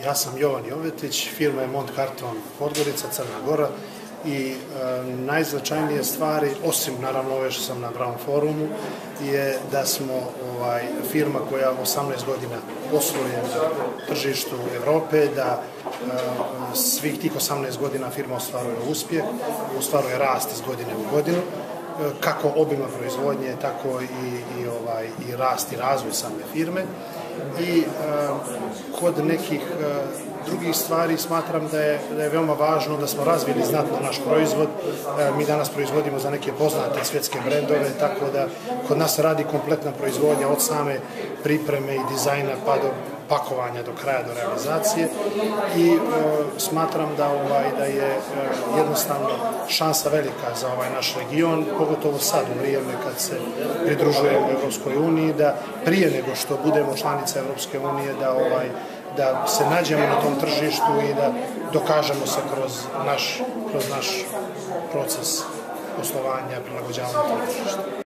Ja sam Jovan Jovetić, firma je Mont Karton Podgorica, Crna Gora i najznačajnije stvari, osim naravno ove što sam na Brown forumu, je da smo firma koja 18 godina posluje na tržištu Evrope, da svih tih 18 godina firma ostvaruje uspjeh, ostvaruje rast iz godine u godinu, kako obima proizvodnje, tako i rast i razvoj same firme. I kod nekih drugih stvari smatram da je veoma važno da smo razvili znatno naš proizvod. Mi danas proizvodimo za neke poznate svjetske brendove, tako da kod nas radi kompletna proizvodnja od same pripreme i dizajna pa do pakovanja do kraja, do realizacije i smatram da je jednostavno šansa velika za ovaj naš region, pogotovo sad u vrijeme kad se pridružujemo Evropskoj uniji, da prije nego što budemo članica Evropske unije, da se nađemo na tom tržištu i da dokažemo se kroz naš proces poslovanja, prilagođavanja tržišta.